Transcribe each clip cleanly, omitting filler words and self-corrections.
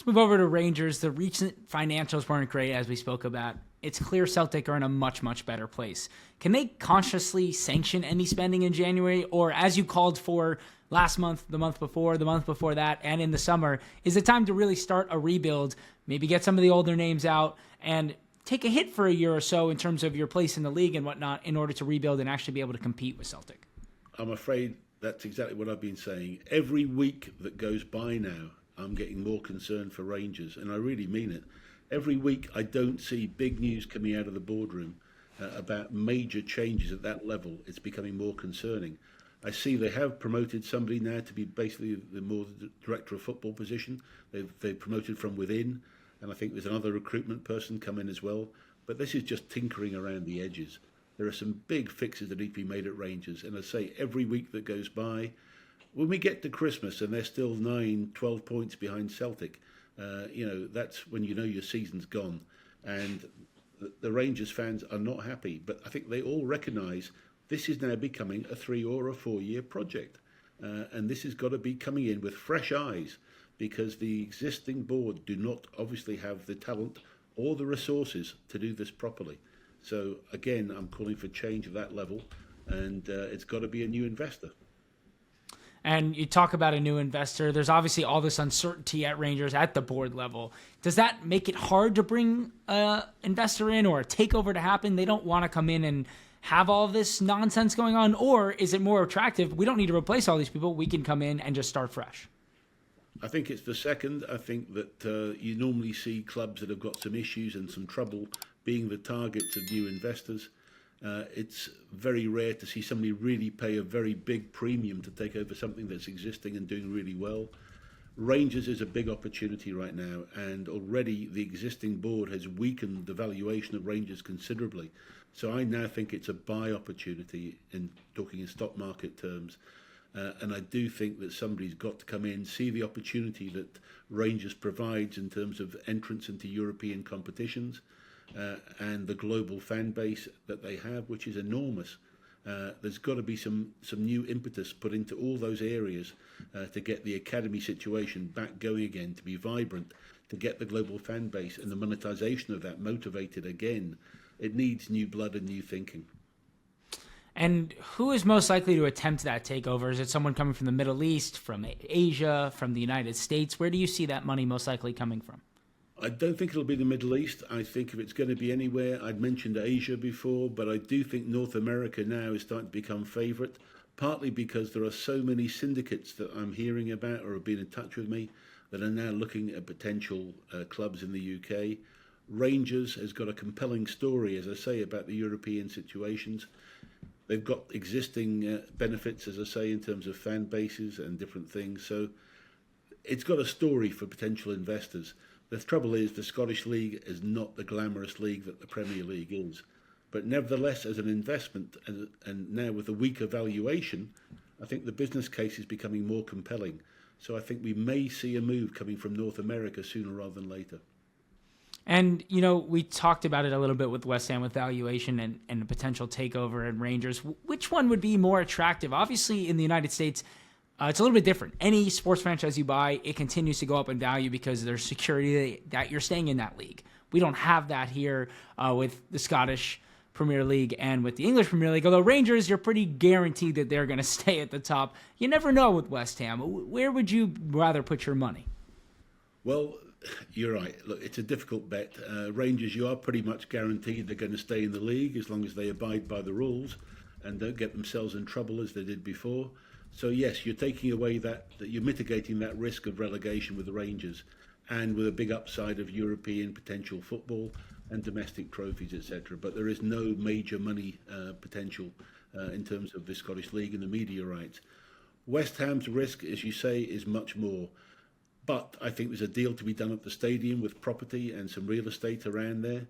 Let's move over to Rangers. The recent financials weren't great, as we spoke about. It's clear Celtic are in a much, much better place. Can they consciously sanction any spending in January? Or as you called for last month, the month before that, and in the summer, is it time to really start a rebuild, maybe get some of the older names out, and take a hit for a year or so in terms of your place in the league and whatnot in order to rebuild and actually be able to compete with Celtic? I'm afraid that's exactly what I've been saying. Every week that goes by now, I'm getting more concerned for Rangers, and I really mean it. Every week I don't see big news coming out of the boardroom about major changes at that level. It's becoming more concerning. I see they have promoted somebody now to be basically the director of football position. They've promoted from within, and I think there's another recruitment person come in as well. But this is just tinkering around the edges. There are some big fixes that need to be made at Rangers, and I say every week that goes by, when we get to Christmas and they're still 9, 12 points behind Celtic, that's when you know your season's gone. And the Rangers fans are not happy. But I think they all recognise this is now becoming a 3 or a 4 year project. And this has got to be coming in with fresh eyes, because the existing board do not obviously have the talent or the resources to do this properly. So again, I'm calling for change at that level, and it's got to be a new investor. And you talk about a new investor. There's obviously all this uncertainty at Rangers at the board level. Does that make it hard to bring an investor in or a takeover to happen? They don't want to come in and have all this nonsense going on? Or is it more attractive? We don't need to replace all these people. We can come in and just start fresh. I think it's the second. I think that you normally see clubs that have got some issues and some trouble being the targets of new investors. It's very rare to see somebody really pay a very big premium to take over something that's existing and doing really well. Rangers is a big opportunity right now, and already the existing board has weakened the valuation of Rangers considerably. So I now think it's a buy opportunity, in talking in stock market terms. And I do think that somebody's got to come in, see the opportunity that Rangers provides in terms of entrance into European competitions, and the global fan base that they have, which is enormous. There's got to be some new impetus put into all those areas to get the academy situation back going again, to be vibrant, to get the global fan base and the monetization of that motivated again. It needs new blood and new thinking. And who is most likely to attempt that takeover? Is it someone coming from the Middle East, from Asia, from the United States? Where do you see that money most likely coming from? I don't think it'll be the Middle East. I think if it's going to be anywhere, I'd mentioned Asia before, but I do think North America now is starting to become favourite, partly because there are so many syndicates that I'm hearing about or have been in touch with me that are now looking at potential clubs in the UK. Rangers has got a compelling story, as I say, about the European situations. They've got existing benefits, as I say, in terms of fan bases and different things. So it's got a story for potential investors. The trouble is the Scottish League is not the glamorous league that the Premier League is. But nevertheless, as an investment, and now with a weaker valuation, I think the business case is becoming more compelling. So I think we may see a move coming from North America sooner rather than later. And, we talked about it a little bit with West Ham with valuation and a potential takeover and Rangers. Which one would be more attractive? Obviously, in the United States, it's a little bit different. Any sports franchise you buy, it continues to go up in value because there's security that you're staying in that league. We don't have that here with the Scottish Premier League and with the English Premier League. Although Rangers, you're pretty guaranteed that they're going to stay at the top. You never know with West Ham. Where would you rather put your money? Well, you're right. Look, it's a difficult bet. Rangers, you are pretty much guaranteed they're going to stay in the league as long as they abide by the rules and don't get themselves in trouble as they did before. So yes, you're taking away that you're mitigating that risk of relegation with the Rangers, and with a big upside of European potential football and domestic trophies, etc. But there is no major money potential in terms of the Scottish League and the media rights. West Ham's risk, as you say, is much more. But I think there's a deal to be done at the stadium with property and some real estate around there.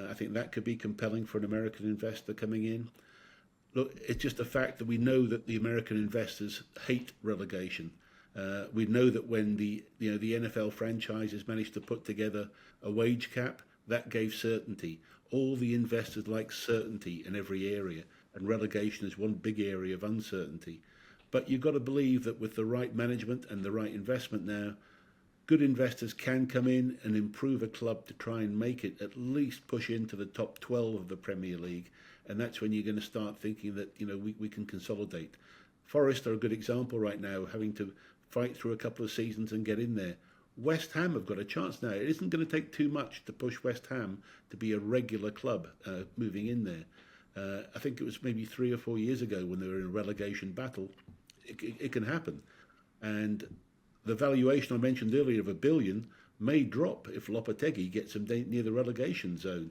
I think that could be compelling for an American investor coming in. Look, it's just a fact that we know that the American investors hate relegation. We know that when the NFL franchises managed to put together a wage cap, that gave certainty. All the investors like certainty in every area, and relegation is one big area of uncertainty. But you've got to believe that with the right management and the right investment now, good investors can come in and improve a club to try and make it at least push into the top 12 of the Premier League. And that's when you're going to start thinking that, we can consolidate. Forest are a good example right now, having to fight through a couple of seasons and get in there. West Ham have got a chance now. It isn't going to take too much to push West Ham to be a regular club moving in there. I think it was maybe 3 or 4 years ago when they were in a relegation battle. It can happen. And the valuation I mentioned earlier of £1 billion may drop if Lopetegui gets them near the relegation zone.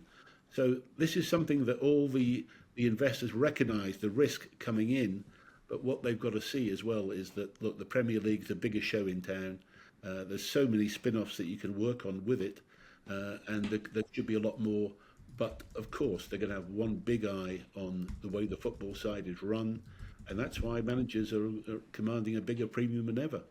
So this is something that all the investors recognise the risk coming in, but what they've got to see as well is that, look, the Premier League's the biggest show in town. There's so many spin-offs that you can work on with it, and there should be a lot more. But of course, they're going to have one big eye on the way the football side is run, and that's why managers are commanding a bigger premium than ever.